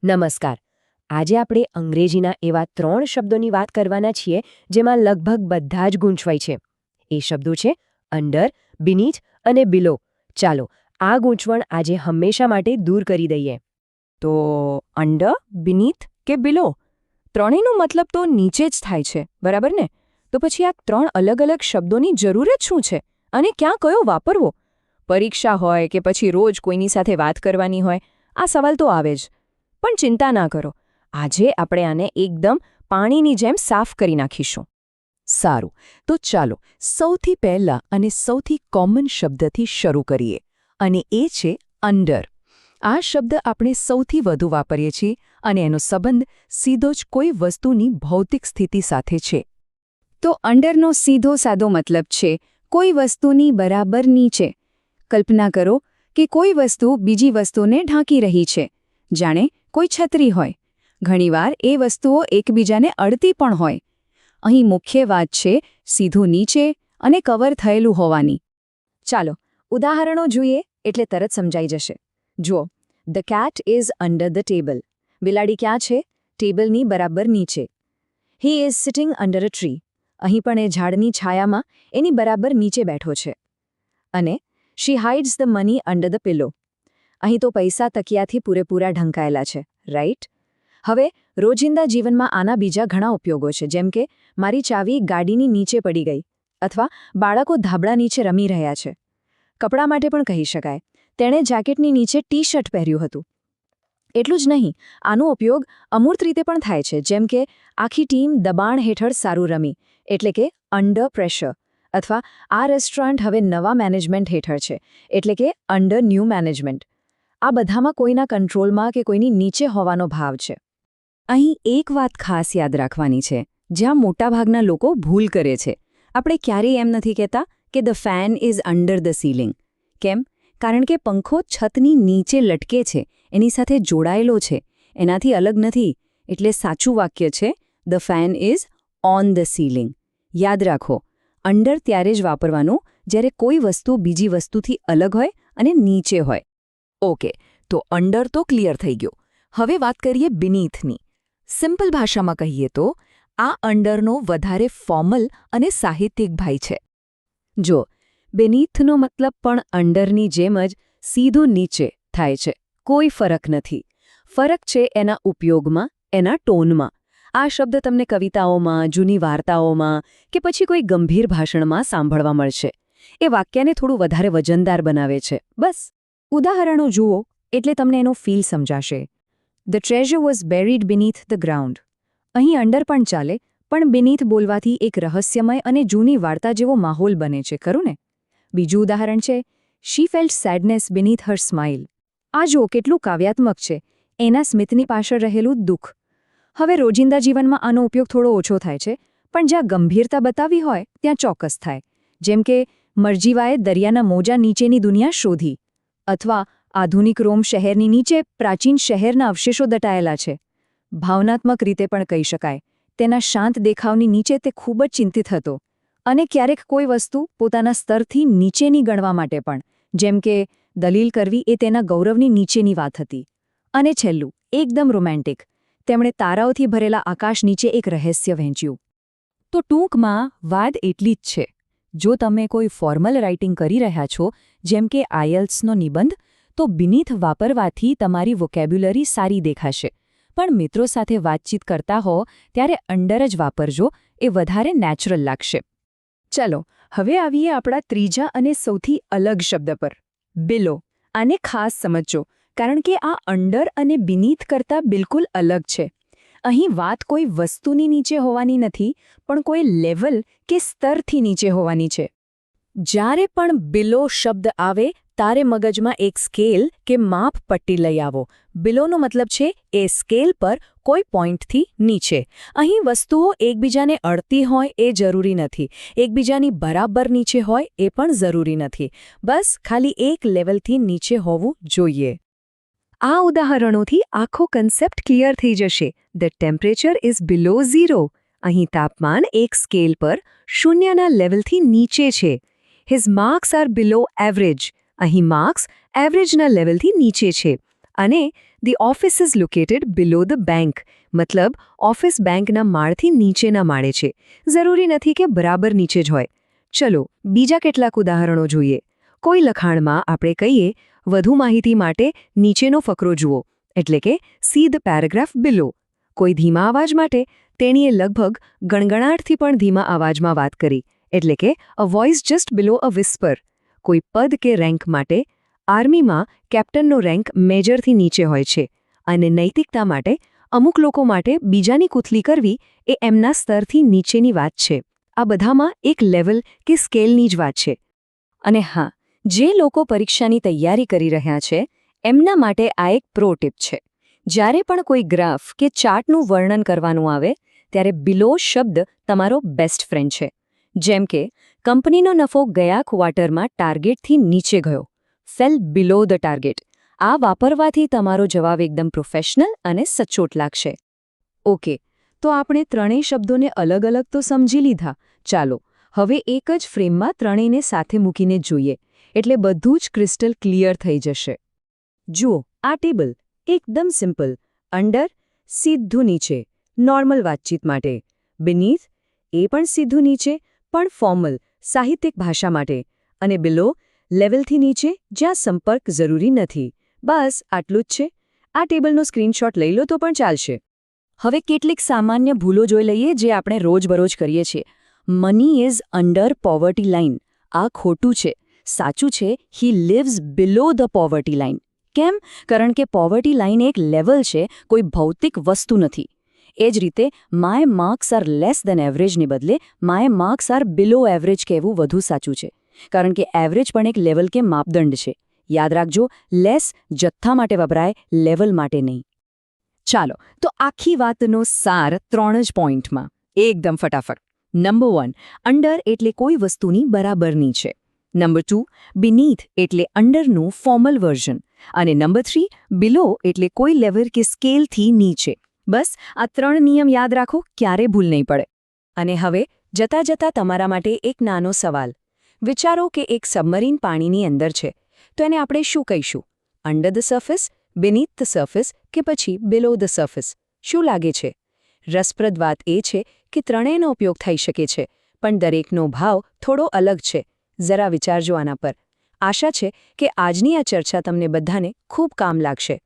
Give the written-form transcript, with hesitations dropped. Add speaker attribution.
Speaker 1: નમસ્કાર. આજે આપણે અંગ્રેજીના એવા 3 શબ્દોની વાત કરવાના છીએ જેમાં લગભગ બધા જ ગૂંચવાય છે. એ શબ્દો છે અંડર, બીનીથ અને બિલો. ચાલો આ ગૂંચવણ આજે હંમેશા માટે દૂર કરી દઈએ.
Speaker 2: તો અંડર, બીનીથ કે બિલો ત્રણેયનો મતલબ તો નીચે જ થાય છે, બરાબર ને? તો પછી આ 3 અલગ અલગ શબ્દોની જરૂર જ શું છે અને ક્યાં કયો વાપરવો? પરીક્ષા હોય કે પછી રોજ કોઈની સાથે વાત કરવાની હોય, આ સવાલ તો આવે જ. પણ ચિંતા ના કરો, આજે આપણે આને એકદમ પાણીની જેમ સાફ કરી નાખીશું. સારું, તો ચાલો સૌથી પહેલા અને સૌથી કોમન શબ્દથી શરૂ કરીએ, અને એ છે અંડર. આ શબ્દ આપણે સૌથી વધુ વાપરીએ છીએ અને એનો સંબંધ સીધો જ કોઈ વસ્તુની ભૌતિક સ્થિતિ સાથે છે.
Speaker 3: તો અંડરનો સીધો સાદો મતલબ છે કોઈ વસ્તુની બરાબર નીચે. કલ્પના કરો કે કોઈ વસ્તુ બીજી વસ્તુને ઢાંકી રહી છે, જાણે કોઈ છત્રી હોય. ઘણીવાર એ વસ્તુઓ એકબીજાને અડતી પણ હોય. અહીં મુખ્ય વાત છે સીધું નીચે અને કવર થયેલું હોવાની. ચાલો ઉદાહરણો જોઈએ એટલે તરત સમજાઈ જશે. જુઓ, the cat is under the table. બિલાડી ક્યાં છે? ટેબલની બરાબર નીચે. He is sitting under a tree. અહીં પણ એ ઝાડની છાયામાં એની બરાબર નીચે બેઠો છે. અને she hides the money under the pillow. અહીં તો પૈસા તકિયાથી પૂરેપૂરા ઢંકાયેલા છે, રાઈટ? હવે રોજિંદા જીવનમાં આના બીજા ઘણા ઉપયોગો છે, જેમ કે મારી ચાવી ગાડીની નીચે પડી ગઈ, અથવા બાળકો ધાબળા નીચે રમી રહ્યા છે. કપડાં માટે પણ કહી શકાય, તેણે જેકેટની નીચે ટી-શર્ટ પહેર્યું હતું. એટલું જ નહીં, આનો ઉપયોગ અમૂર્ત રીતે પણ થાય છે, જેમ કે આખી ટીમ દબાણ હેઠળ સારું રમી, એટલે કે અંડર પ્રેશર. અથવા આ રેસ્ટોરન્ટ હવે નવા મેનેજમેન્ટ હેઠળ છે, એટલે કે અંડર ન્યૂ મેનેજમેન્ટ. આ બધામાં કોઈના કંટ્રોલમાં કે કોઈની નીચે હોવાનો ભાવ છે.
Speaker 2: અહીં એક વાત ખાસ યાદ રાખવાની છે, જ્યાં મોટાભાગના લોકો ભૂલ કરે છે. આપણે ક્યારેય એમ નથી કહેતા કે the fan is under the ceiling. કેમ? કારણ કે પંખો છતની નીચે લટકે છે, એની સાથે જોડાયેલો છે, એનાથી અલગ નથી. એટલે સાચું વાક્ય છે the fan is on the ceiling. યાદ રાખો, અંડર ત્યારે જ વાપરવાનું જ્યારે કોઈ વસ્તુ બીજી વસ્તુથી અલગ હોય અને નીચે હોય. ઓકે, તો અંડર તો ક્લિયર થઈ ગયો. હવે વાત કરીએ બીનીથની. સિમ્પલ ભાષામાં કહીએ તો આ અંડરનો વધારે ફોર્મલ અને સાહિત્યિક ભાઈ છે. જો, બીનીથનો મતલબ પણ અંડરની જેમ જ સીધું નીચે થાય છે. કોઈ ફરક નથી. ફરક છે એના ઉપયોગમાં, એના ટોનમાં. આ શબ્દ તમને કવિતાઓમાં, જૂની વાર્તાઓમાં કે પછી કોઈ ગંભીર ભાષણમાં સાંભળવા મળશે. એ વાક્યને થોડું વધારે વજનદાર બનાવે છે, બસ. ઉદાહરણો જુઓ એટલે તમને એનો ફીલ સમજાશે. The treasure was buried beneath the ground. અહીં અંડર પણ ચાલે, પણ બીનીથ બોલવાથી એક રહસ્યમય અને જૂની વાર્તા જેવો માહોલ બને છે, ખરું ને? બીજું ઉદાહરણ છે શી ફેલ્ટ સેડનેસ બીનીથ હર સ્માઇલ. આ જુઓ કેટલું કાવ્યાત્મક છે, એના સ્મિતની પાછળ રહેલું દુઃખ. હવે રોજિંદા જીવનમાં આનો ઉપયોગ થોડો ઓછો થાય છે, પણ જ્યાં ગંભીરતા બતાવી હોય ત્યાં ચોક્કસ થાય. જેમ કે મરજીવાએ દરિયાના મોજા નીચેની દુનિયા શોધી, અથવા આધુનિક રોમ શહેરની નીચે પ્રાચીન શહેરના અવશેષો દટાયેલા છે. ભાવનાત્મક રીતે પણ કહી શકાય, તેના શાંત દેખાવની નીચે તે ખૂબ જ ચિંતિત હતો. અને ક્યારેક કોઈ વસ્તુ પોતાના સ્તરથી નીચેની ગણવા માટે પણ, જેમ કે દલીલ કરવી એ તેના ગૌરવની નીચેની વાત હતી. અને છેલ્લું, એકદમ રોમેન્ટિક, તેમણે તારાઓથી ભરેલા આકાશ નીચે એક રહસ્ય વહેંચ્યું. તો ટૂંકમાં વાત એટલી જ છે. જો તમે કોઈ ફોર્મલ રાઇટિંગ કરી રહ્યા છો, જેમ કે આઇએલ્ટ્સનો નિબંધ, તો બીનીથ વાપરવાથી તમારી વોકેબ્યુલરી સારી દેખાશે. પણ મિત્રો સાથે વાતચીત કરતા હો ત્યારે અંડર જ વાપરજો, એ વધારે નેચરલ લાગશે.
Speaker 3: ચલો હવે આવીએ આપણા ત્રીજા અને સૌથી અલગ શબ્દ પર, બિલો. આને ખાસ સમજજો, કારણ કે આ અંડર અને બીનીથ કરતાં બિલકુલ અલગ છે. અહીં વાત કોઈ વસ્તુની નીચે હોવાની નથી, પણ કોઈ લેવલ કે સ્તરથી નીચે હોવાની છે. જ્યારે પણ બિલો શબ્દ આવે તારે મગજમાં એક સ્કેલ કે માપ પટ્ટી લઈ આવો. બિલોનો મતલબ છે એ સ્કેલ પર કોઈ પોઈન્ટથી નીચે. અહીં વસ્તુઓ એકબીજાને અડતી હોય એ જરૂરી નથી, એકબીજાની બરાબર નીચે હોય એ પણ જરૂરી નથી. બસ ખાલી એક લેવલથી નીચે હોવું જોઈએ. આ ઉદાહરણોથી આખો કન્સેપ્ટ ક્લિયર થઈ જશે. ધ ટેમ્પરેચર ઇઝ બિલો 0. અહીં તાપમાન એક સ્કેલ પર શૂન્યના લેવલથી નીચે છે. His marks are below average. અહીં માર્ક્સ એવરેજના લેવલથી નીચે છે. અને
Speaker 2: the office is located below the bank મતલબ ઓફિસ બેંકના માળથી નીચેના માળે છે જરૂરી નથી કે બરાબર નીચે જ હોય ચલો બીજા કેટલાક ઉદાહરણો જોઈએ કોઈ લખાણમાં આપણે કહીએ વધુ માહિતી માટે નીચેનો ફકરો જુઓ એટલે કે સી ધ પેરેગ્રાફ બિલો કોઈ ધીમા અવાજ માટે તેણીએ લગભગ ગણગણાટથી પણ ધીમા અવાજમાં વાત કરી એટલે કે અ વોઇસ જસ્ટ બિલો અ વિસ્પર કોઈ પદ કે રેન્ક માટે આર્મીમાં કેપ્ટનનો રેન્ક મેજરથી નીચે હોય છે અને નૈતિકતા માટે અમુક લોકો માટે બીજાની કુથલી કરવી એ એમના સ્તરથી નીચેની વાત છે આ બધામાં એક લેવલ કે સ્કેલની જ વાત છે અને હા જે લોકો પરીક્ષાની તૈયારી કરી રહ્યા છે એમના માટે આ એક પ્રો ટીપ છે જ્યારે પણ કોઈ ગ્રાફ કે ચાર્ટનું વર્ણન કરવાનું આવે ત્યારે બિલો શબ્દ તમારો બેસ્ટ ફ્રેન્ડ છે જેમ કે કંપનીનો નફો ગયા ક્વાર્ટરમાં ટાર્ગેટથી નીચે ગયો ફેલ બિલો ધ ટાર્ગેટ આ વાપરવાથી તમારો જવાબ એકદમ પ્રોફેશનલ અને સચોટ લાગશે ઓકે તો આપણે ત્રણેય શબ્દોને અલગ અલગ તો સમજી લીધા ચાલો હવે એક જ ફ્રેમમાં ત્રણેયને સાથે મૂકીને જોઈએ એટલે બધું જ ક્રિસ્ટલ ક્લિયર થઈ જશે જુઓ આ ટેબલ એકદમ સિમ્પલ અંડર સીધું નીચે નોર્મલ વાતચીત માટે બીનીથ એ પણ સીધું નીચે પણ ફોર્મલ સાહિત્યિક ભાષા માટે અને બિલો લેવલથી નીચે જ્યાં સંપર્ક જરૂરી નથી બસ આટલું જ છે આ ટેબલનો સ્ક્રીનશોટ લઈ લો તો પણ ચાલશે હવે કેટલીક સામાન્ય ભૂલો જોઈ લઈએ જે આપણે રોજબરોજ કરીએ છીએ money is under poverty line આ ખોટું છે સાચું છે he lives below the poverty line કેમ કારણ કે પોવર્ટી લાઇન એક લેવલ છે કોઈ ભૌતિક વસ્તુ નથી એ જ રીતે my marks are less than એવરેજને બદલે my marks are below average કહેવું વધુ સાચું છે કારણ કે એવરેજ પણ એક લેવલ કે માપદંડ છે યાદ રાખજો લેસ જથ્થા માટે વપરાય લેવલ માટે નહીં ચાલો તો આખી વાતનો સાર 3 જ પોઈન્ટમાં એકદમ ફટાફટ નંબર 1 અંડર એટલે કોઈ વસ્તુની બરાબરની છે નંબર 2 બીનીથ એટલે અંડરનું ફોર્મલ વર્ઝન અને નંબર 3 બિલો એટલે કોઈ લેવલ કે સ્કેલથી નીચે બસ આ 3 નિયમ યાદ રાખો ક્યારે ભૂલ નહીં પડે અને હવે જતા જતા તમારા માટે એક નાનો સવાલ વિચારો કે એક સબમરીન પાણીની અંદર છે તો એને આપણે શું કહીશું under the surface beneath the surface કે પછી બિલો ધ સર્ફેસ શું લાગે છે રસપ્રદ વાત એ છે કે ત્રણેયનો ઉપયોગ થઈ શકે છે પણ દરેકનો ભાવ થોડો અલગ છે જરા વિચારજો આના પર આશા છે કે આજની આ ચર્ચા તમને બધાને ખૂબ કામ લાગશે